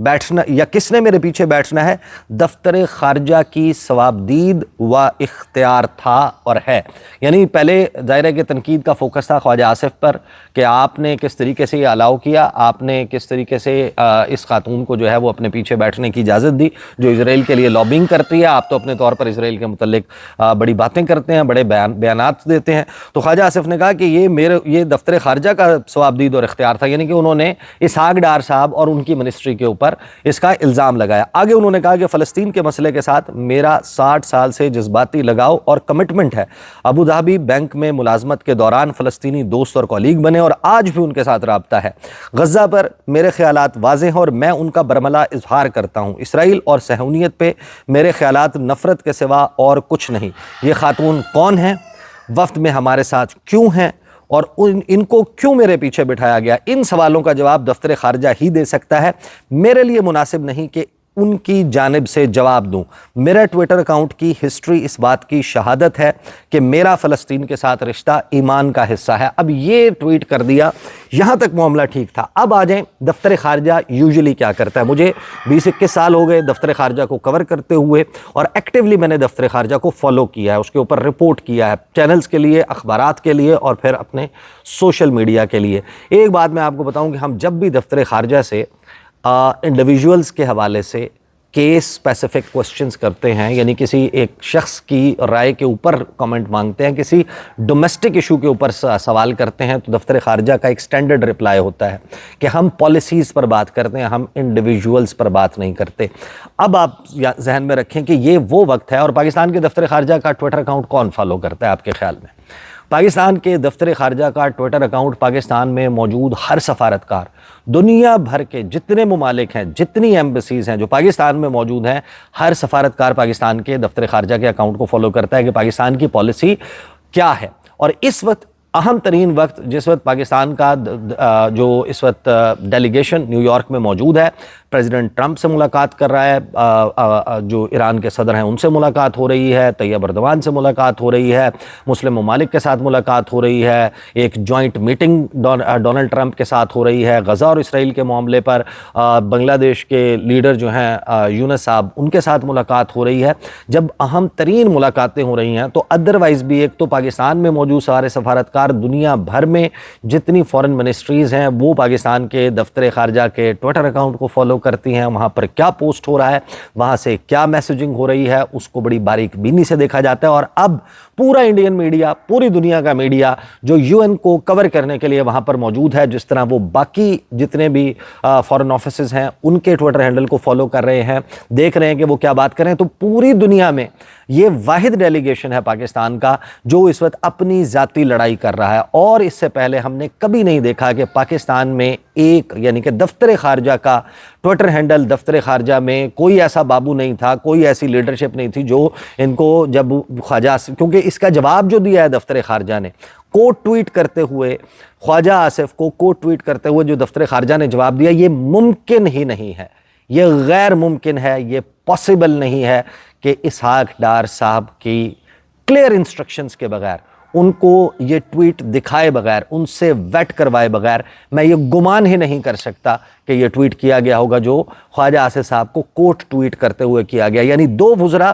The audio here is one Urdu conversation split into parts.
بیٹھنا یا کس نے میرے پیچھے بیٹھنا ہے؟ دفتر خارجہ کی ثوابدید و اختیار تھا اور ہے. یعنی پہلے ظاہر ہے کہ تنقید کا فوکس تھا خواجہ آصف پر کہ آپ نے کس طریقے سے یہ الاؤ کیا، آپ نے کس طریقے سے اس خاتون کو جو ہے وہ اپنے پیچھے بیٹھنے کی اجازت دی جو اسرائیل کے لیے لابنگ کرتی ہے. آپ تو اپنے طور پر اسرائیل کے متعلق بڑی باتیں کرتے ہیں، بڑے بیانات دیتے ہیں. تو خواجہ آصف نے کہا کہ یہ دفتر خارجہ کا ثوابدید اور اختیار تھا، یعنی کہ انہوں نے اسحاق ڈار صاحب اور ان کی منسٹری کے اوپر اس کا الزام لگایا. آگے انہوں نے کہا کہ فلسطین کے مسئلے کے ساتھ میرا 60 سال سے جذباتی لگاؤ اور کمٹمنٹ ہے. ابو ظہبی بینک میں ملازمت کے دوران فلسطینی دوست اور کولیگ بنے اور آج بھی ان کے ساتھ رابطہ ہے. غزہ پر میرے خیالات واضح ہیں اور میں ان کا برملا اظہار کرتا ہوں. اسرائیل اور صہیونیت پہ میرے خیالات نفرت کے سوا اور کچھ نہیں. یہ خاتون کون ہیں؟ وفد میں ہمارے ساتھ کیوں ہیں؟ اور ان کو کیوں میرے پیچھے بٹھایا گیا؟ ان سوالوں کا جواب دفتر خارجہ ہی دے سکتا ہے. میرے لیے مناسب نہیں کہ ان کی جانب سے جواب دوں. میرا ٹویٹر اکاؤنٹ کی ہسٹری اس بات کی شہادت ہے کہ میرا فلسطین کے ساتھ رشتہ ایمان کا حصہ ہے. اب یہ ٹویٹ کر دیا، یہاں تک معاملہ ٹھیک تھا. اب آ جائیں دفتر خارجہ یوزلی کیا کرتا ہے. مجھے 20-21 سال ہو گئے دفتر خارجہ کو کور کرتے ہوئے اور ایکٹیولی میں نے دفتر خارجہ کو فالو کیا ہے، اس کے اوپر رپورٹ کیا ہے، چینلز کے لیے، اخبارات کے لیے اور پھر اپنے سوشل میڈیا کے لیے. ایک بات میں آپ کو بتاؤں کہ ہم جب بھی دفتر خارجہ سے انڈیویجولز کے حوالے سے کیس اسپیسیفک کوسچنز کرتے ہیں، یعنی کسی ایک شخص کی رائے کے اوپر کامنٹ مانگتے ہیں، کسی ڈومیسٹک ایشو کے اوپر سوال کرتے ہیں، تو دفتر خارجہ کا ایک سٹینڈرڈ رپلائی ہوتا ہے کہ ہم پالیسیز پر بات کرتے ہیں، ہم انڈیویجولز پر بات نہیں کرتے. اب آپ ذہن میں رکھیں کہ یہ وہ وقت ہے. اور پاکستان کے دفتر خارجہ کا ٹویٹر اکاؤنٹ کون فالو کرتا ہے آپ کے خیال میں؟ پاکستان کے دفتر خارجہ کا ٹویٹر اکاؤنٹ پاکستان میں موجود ہر سفارتکار، دنیا بھر کے جتنے ممالک ہیں، جتنی ایمبیسیز ہیں جو پاکستان میں موجود ہیں، ہر سفارتکار پاکستان کے دفتر خارجہ کے اکاؤنٹ کو فالو کرتا ہے کہ پاکستان کی پالیسی کیا ہے. اور اس وقت اہم ترین وقت جس وقت پاکستان کا جو اس وقت ڈیلیگیشن نیو یارک میں موجود ہے، پریزیڈنٹ ٹرمپ سے ملاقات کر رہا ہے، جو ایران کے صدر ہیں ان سے ملاقات ہو رہی ہے، طیب اردوان سے ملاقات ہو رہی ہے، مسلم ممالک کے ساتھ ملاقات ہو رہی ہے، ایک جوائنٹ میٹنگ ڈونلڈ ٹرمپ کے ساتھ ہو رہی ہے غزہ اور اسرائیل کے معاملے پر، بنگلہ دیش کے لیڈر جو ہیں یونس صاحب ان کے ساتھ ملاقات ہو رہی ہے. جب اہم ترین ملاقاتیں ہو رہی ہیں تو ادروائز بھی ایک تو پاکستان میں موجود سارے سفارتکار دنیا بھر میں جتنی فورن منسٹریز ہیں وہ پاکستان کے دفتر خارجہ کے ٹویٹر اکاؤنٹ کو فالو کرتی ہیں. وہاں پر کیا پوسٹ ہو رہا ہے، وہاں سے کیا میسیجنگ ہو رہی ہے، اس کو بڑی باریک بینی سے دیکھا جاتا ہے. اور اب پورا انڈین میڈیا، پوری دنیا کا میڈیا جو یو این کو کور کرنے کے لیے وہاں پر موجود ہے، جس طرح وہ باقی جتنے بھی فورن آفیسز ہیں ان کے ٹویٹر ہینڈل کو فالو کر رہے ہیں، دیکھ رہے ہیں کہ وہ کیا بات کر رہے ہیں. تو پوری دنیا میں یہ واحد ڈیلیگیشن ہے پاکستان کا جو اس وقت اپنی ذاتی لڑائی کر رہا ہے. اور اس سے پہلے ہم نے کبھی نہیں دیکھا کہ پاکستان میں ایک یعنی کہ دفتر خارجہ کا ٹویٹر ہینڈل، دفتر خارجہ میں کوئی ایسا بابو نہیں تھا، کوئی ایسی لیڈرشپ نہیں تھی جو ان کو جب خواجہ، کیونکہ اس کا جواب جو دیا ہے دفتر خارجہ نے کوٹ ٹویٹ کرتے ہوئے، خواجہ آصف کو کوٹ ٹویٹ کرتے ہوئے جو دفتر خارجہ نے جواب دیا، یہ ممکن ہی نہیں ہے، یہ غیر ممکن ہے، یہ پاسبل نہیں ہے کہ اسحاق ڈار صاحب کی کلیئر انسٹرکشنز کے بغیر، ان کو یہ ٹویٹ دکھائے بغیر، ان سے ویٹ کروائے بغیر میں یہ گمان ہی نہیں کر سکتا کہ یہ ٹویٹ کیا گیا ہوگا جو خواجہ آصف صاحب کو کوٹ ٹویٹ کرتے ہوئے کیا گیا. یعنی دو وزراء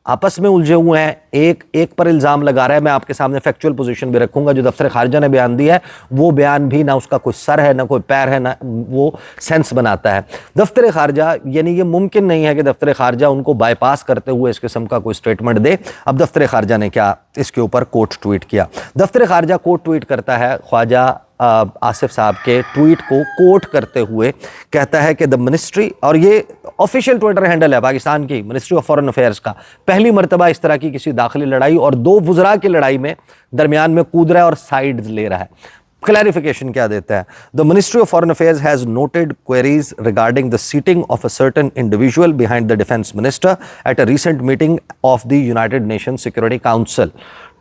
آپس میں الجھے ہوئے ہیں، ایک پر الزام لگا رہا ہے. میں آپ کے سامنے فیکچوئل پوزیشن بھی رکھوں گا. جو دفتر خارجہ نے بیان دیا ہے وہ بیان بھی نہ اس کا کوئی سر ہے، نہ کوئی پیر ہے، نہ وہ سینس بناتا ہے. دفتر خارجہ یعنی یہ ممکن نہیں ہے کہ دفتر خارجہ ان کو بائی پاس کرتے ہوئے اس قسم کا کوئی سٹیٹمنٹ دے. اب دفتر خارجہ نے کیا اس کے اوپر کوٹ ٹویٹ کیا. دفتر خارجہ کوٹ ٹویٹ کرتا ہے خواجہ آصف صاحب کے ٹویٹ کو کوٹ کرتے ہوئے، کہتا ہے کہ دا منسٹری، اور یہ آفیشیل ٹویٹر ہینڈل ہے پاکستان کی منسٹری آف فارن افیئرز کا، پہلی مرتبہ اس طرح کی کسی داخلی لڑائی اور دو وزراء کی لڑائی میں درمیان میں کود رہا ہے اور سائیڈز لے رہا ہے. کلیریفیکیشن کیا دیتا ہے؟ The Ministry of Foreign Affairs has noted queries regarding the seating of a certain individual behind the Defense Minister at a recent meeting of the United Nations Security Council.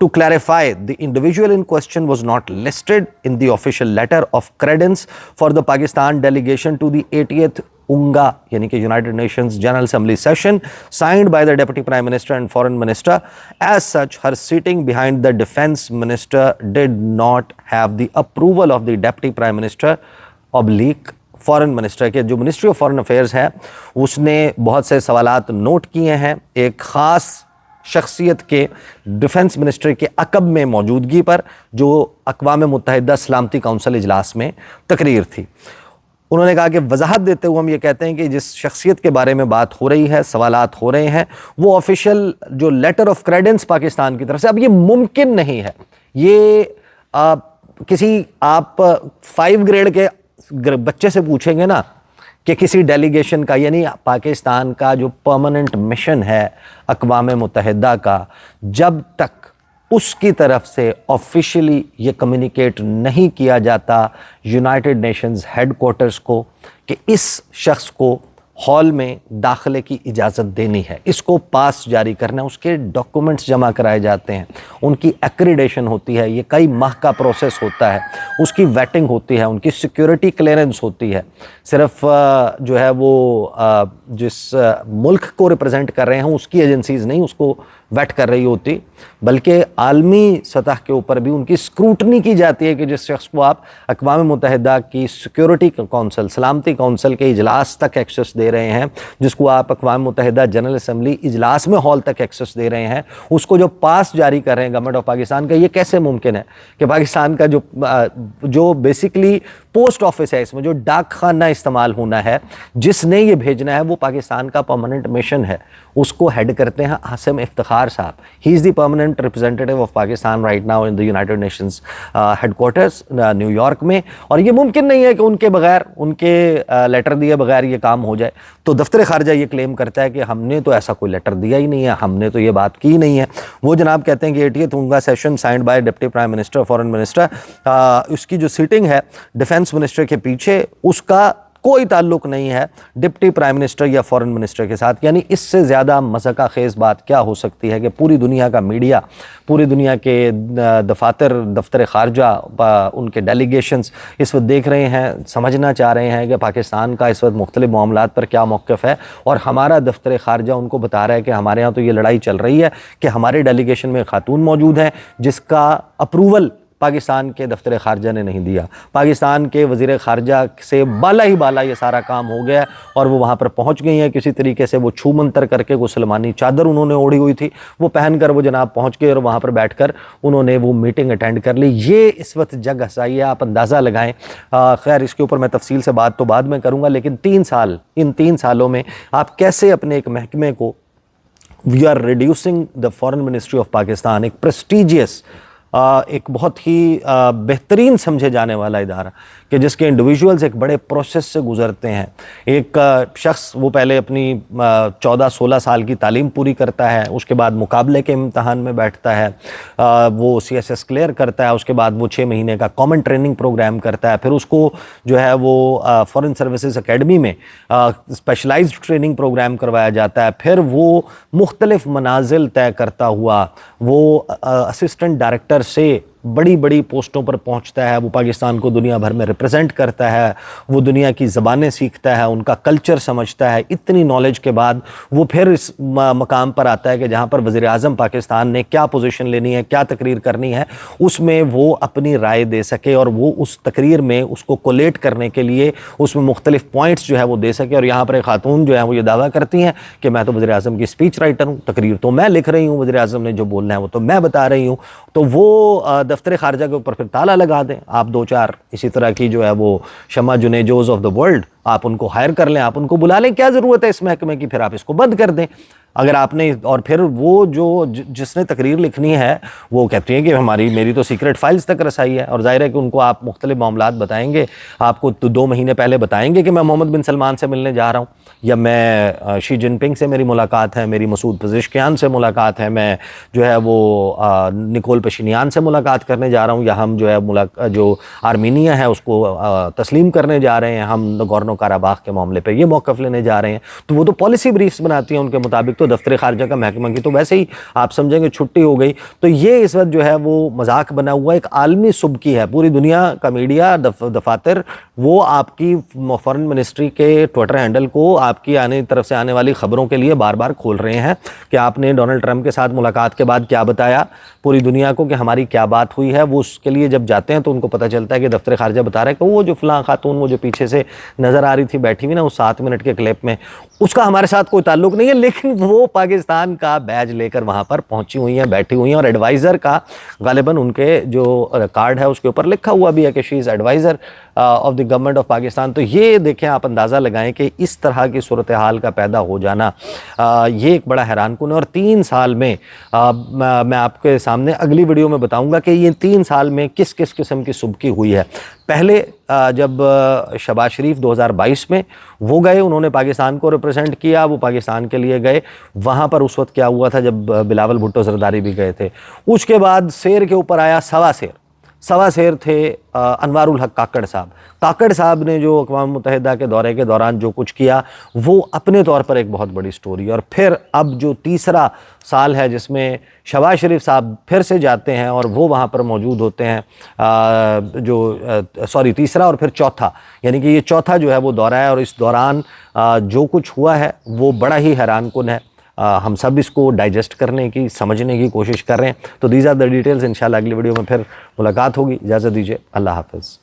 To clarify, the individual in question was not listed in the official letter of credence for the Pakistan delegation to the 80th UNGA, یعنی کہ United Nations General Assembly session, signed by the Deputy Prime Minister and Foreign Minister. As such, her seating behind the Defense Minister did not have the approval of the Deputy Prime Minister / foreign minister کے جو منسٹری آف فارن افیئرز ہے اس نے بہت سے سوالات نوٹ کیے ہیں ایک خاص شخصیت کے ڈیفنس منسٹر کے عقب میں موجودگی پر جو اقوام متحدہ سلامتی کونسل اجلاس میں تقریر تھی. انہوں نے کہا کہ وضاحت دیتے ہوئے ہم یہ کہتے ہیں کہ جس شخصیت کے بارے میں بات ہو رہی ہے، سوالات ہو رہے ہیں، وہ آفیشیل جو لیٹر آف کریڈنس پاکستان کی طرف سے، اب یہ ممکن نہیں ہے. یہ کسی آپ 5 گریڈ کے بچے سے پوچھیں گے نا کہ کسی ڈیلیگیشن کا، یعنی پاکستان کا جو پرماننٹ مشن ہے اقوام متحدہ کا، جب تک اس کی طرف سے آفیشلی یہ کمیونیکیٹ نہیں کیا جاتا یونائٹڈ نیشنز ہیڈ کوارٹرز کو کہ اس شخص کو ہال میں داخلے کی اجازت دینی ہے، اس کو پاس جاری کرنا ہے، اس کے ڈاکومنٹس جمع کرائے جاتے ہیں، ان کی ایکریڈیشن ہوتی ہے، یہ کئی ماہ کا پروسیس ہوتا ہے، اس کی ویٹنگ ہوتی ہے، ان کی سیکیورٹی کلیئرنس ہوتی ہے. صرف جو ہے وہ جس ملک کو ریپرزینٹ کر رہے ہیں اس کی ایجنسیز نہیں اس کو ویٹ کر رہی ہوتی، بلکہ عالمی سطح کے اوپر بھی ان کی اسکروٹنی کی جاتی ہے کہ جس شخص کو آپ اقوام متحدہ کی سیکیورٹی کونسل، سلامتی کونسل کے اجلاس تک ایکسیس دے رہے ہیں، جس کو آپ اقوام متحدہ جنرل اسمبلی اجلاس میں ہال تک ایکسیس دے رہے ہیں، اس کو جو پاس جاری کر رہے ہیں گورنمنٹ آف پاکستان کا، یہ کیسے ممکن ہے کہ پاکستان کا جو بیسکلی پوسٹ آفس ہے، اس میں جو ڈاک خانہ استعمال ہونا ہے، جس نے یہ بھیجنا ہے وہ پاکستان کا پرماننٹ مشن ہے، اس کو ہیڈ کرتے ہیں عاصم افتخار صاحب. He is the permanent representative of Pakistan right now in the United Nations headquarters New York میں، اور یہ ممکن نہیں ہے کہ ان کے بغیر، ان کے لیٹر دیے بغیر یہ کام ہو جائے. تو دفتر خارجہ یہ کلیم کرتا ہے کہ ہم نے تو ایسا کوئی لیٹر دیا ہی نہیں ہے، ہم نے تو یہ بات کی نہیں ہے. وہ جناب کہتے ہیں کہ 80th ongoing session signed by deputy prime minister foreign minister, اس کی جو سیٹنگ ہے ڈیفنس منسٹر کے پیچھے، اس کا کوئی تعلق نہیں ہے ڈپٹی پرائم منسٹر یا فارن منسٹر کے ساتھ. یعنی اس سے زیادہ مضحکہ خیز بات کیا ہو سکتی ہے کہ پوری دنیا کا میڈیا، پوری دنیا کے دفاتر، دفتر خارجہ، ان کے ڈیلیگیشنز اس وقت دیکھ رہے ہیں، سمجھنا چاہ رہے ہیں کہ پاکستان کا اس وقت مختلف معاملات پر کیا موقف ہے، اور ہمارا دفتر خارجہ ان کو بتا رہا ہے کہ ہمارے ہاں تو یہ لڑائی چل رہی ہے کہ ہمارے ڈیلیگیشن میں خاتون موجود ہیں جس کا اپروول پاکستان کے دفتر خارجہ نے نہیں دیا. پاکستان کے وزیر خارجہ سے بالا ہی بالا یہ سارا کام ہو گیا ہے، اور وہ وہاں پر پہنچ گئی ہیں کسی طریقے سے. وہ چھو منتر کر کے، وہ سلمانی چادر انہوں نے اوڑھی ہوئی تھی، وہ پہن کر وہ جناب پہنچ گئے اور وہاں پر بیٹھ کر انہوں نے وہ میٹنگ اٹینڈ کر لی. یہ اس وقت جگ ہسائی ہے، آپ اندازہ لگائیں. خیر اس کے اوپر میں تفصیل سے بات تو بعد میں کروں گا، لیکن 3 سال، ان 3 سالوں میں آپ کیسے اپنے ایک محکمے کو، we are reducing the foreign ministry of Pakistan, ایک پریسٹیجیس، ایک بہت ہی بہترین سمجھے جانے والا ادارہ کہ جس کے انڈیویجولز ایک بڑے پروسیس سے گزرتے ہیں. ایک شخص وہ پہلے اپنی 14-16 سال کی تعلیم پوری کرتا ہے، اس کے بعد مقابلے کے امتحان میں بیٹھتا ہے، وہ CSS کلیئر کرتا ہے، اس کے بعد وہ 6 مہینے کا کامن ٹریننگ پروگرام کرتا ہے، پھر اس کو جو ہے وہ فارن سروسز اکیڈمی میں اسپیشلائزڈ ٹریننگ پروگرام کروایا جاتا ہے، پھر وہ مختلف منازل طے کرتا ہوا وہ اسسٹنٹ ڈائریکٹر سے بڑی بڑی پوسٹوں پر پہنچتا ہے. وہ پاکستان کو دنیا بھر میں ریپرزینٹ کرتا ہے، وہ دنیا کی زبانیں سیکھتا ہے، ان کا کلچر سمجھتا ہے. اتنی نالج کے بعد وہ پھر اس مقام پر آتا ہے کہ جہاں پر وزیر اعظم پاکستان نے کیا پوزیشن لینی ہے، کیا تقریر کرنی ہے، اس میں وہ اپنی رائے دے سکے، اور وہ اس تقریر میں اس کو کولیٹ کرنے کے لیے اس میں مختلف پوائنٹس جو ہے وہ دے سکے. اور یہاں پر ایک خاتون جو ہے وہ یہ دعویٰ کرتی ہیں کہ میں تو وزیر اعظم کی اسپیچ رائٹر ہوں، تقریر تو میں لکھ رہی ہوں، وزیر اعظم نے جو بولنا ہے وہ تو میں بتا رہی ہوں. تو وہ دفتر خارجہ کے اوپر پھر تالا لگا دیں. آپ 2-4 اسی طرح کی جو ہے وہ شمع جنیجوز آف دا ورلڈ آپ ان کو ہائر کر لیں، آپ ان کو بلا لیں، کیا ضرورت ہے اس محکمے کی، پھر آپ اس کو بند کر دیں اگر آپ نے. اور پھر وہ جو جس نے تقریر لکھنی ہے وہ کہتی ہیں کہ میری تو سیکرٹ فائلز تک رسائی ہے، اور ظاہر ہے کہ ان کو آپ مختلف معاملات بتائیں گے. آپ کو 2 مہینے پہلے بتائیں گے کہ میں محمد بن سلمان سے ملنے جا رہا ہوں، یا میں شی جن پنگ سے میری ملاقات ہے، میری مسعود پزشکیان سے ملاقات ہے، میں جو ہے وہ نکول پشینیان سے ملاقات کرنے جا رہا ہوں، یا ہم جو ہے جو آرمینیا ہے اس کو تسلیم کرنے جا رہے ہیں، ہم نگورنو کاراباخ کے معاملے پہ یہ موقف لینے جا رہے ہیں. تو وہ تو پالیسی بریفز بناتی ہیں ان کے مطابق. تو دفتر خارجہ کا محکمہ کی تو ویسے ہی آپ سمجھیں گے چھٹی ہو گئی. تو یہ اس وقت جو ہے وہ مذاق بنا ہوا ایک عالمی سبکی ہے. پوری دنیا کا میڈیا دفاتر وہ آپ کی فارن منسٹری کے ٹویٹر ہینڈل کو آپ کی طرف سے آنے والی خبروں کے لیے بار بار کھول رہے ہیں کہ آپ نے ڈونلڈ ٹرمپ کے ساتھ ملاقات کے بعد کیا بتایا پوری دنیا کو کہ ہماری کیا بات ہوئی ہے. وہ اس کے لیے جب جاتے ہیں تو ان کو پتہ چلتا ہے کہ دفتر خارجہ بتا رہا ہے کہ وہ جو فلاں خاتون وہ جو پیچھے سے نظر آ رہی تھی بیٹھی ہوئی نا اس 7 منٹ کے کلپ میں, اس کا ہمارے ساتھ کوئی تعلق نہیں ہے, لیکن وہ پاکستان کا بیج لے کر وہاں پر پہنچی ہوئی ہیں, بیٹھی ہوئی ہیں, اور ایڈوائزر کا غالباً ان کے جو کارڈ ہے اس کے اوپر لکھا ہوا بھی ہے کہ she is advisor of the government of Pakistan. تو یہ دیکھیں آپ اندازہ لگائیں کہ اس طرح کی صورتحال کا پیدا ہو جانا یہ ایک بڑا حیران کن ہے. اور 3 سال میں میں آپ کے سامنے اگلی ویڈیو میں بتاؤں گا کہ یہ 3 سال میں کس کس قسم کی سبکی ہوئی ہے. پہلے جب شہباز شریف 2022 میں وہ گئے, انہوں نے پاکستان کو ریپرزینٹ کیا, وہ پاکستان کے لیے گئے, وہاں پر اس وقت کیا ہوا تھا جب بلاول بھٹو زرداری بھی گئے تھے. اس کے بعد سیر کے اوپر آیا سوا سیر تھے انوار الحق کاکڑ صاحب نے جو اقوام متحدہ کے دورے کے دوران جو کچھ کیا وہ اپنے طور پر ایک بہت بڑی سٹوری. اور پھر اب جو تیسرا سال ہے جس میں شہباز شریف صاحب پھر سے جاتے ہیں اور وہ وہاں پر موجود ہوتے ہیں, تیسرا اور پھر چوتھا, یعنی کہ یہ چوتھا جو ہے وہ دورہ ہے. اور اس دوران جو کچھ ہوا ہے وہ بڑا ہی حیران کن ہے. ہم سب اس کو ڈائجسٹ کرنے کی سمجھنے کی کوشش کر رہے ہیں. تو دیز آر دا ڈیٹیلز. انشاءاللہ اگلی ویڈیو میں پھر ملاقات ہوگی. اجازت دیجیے, اللہ حافظ.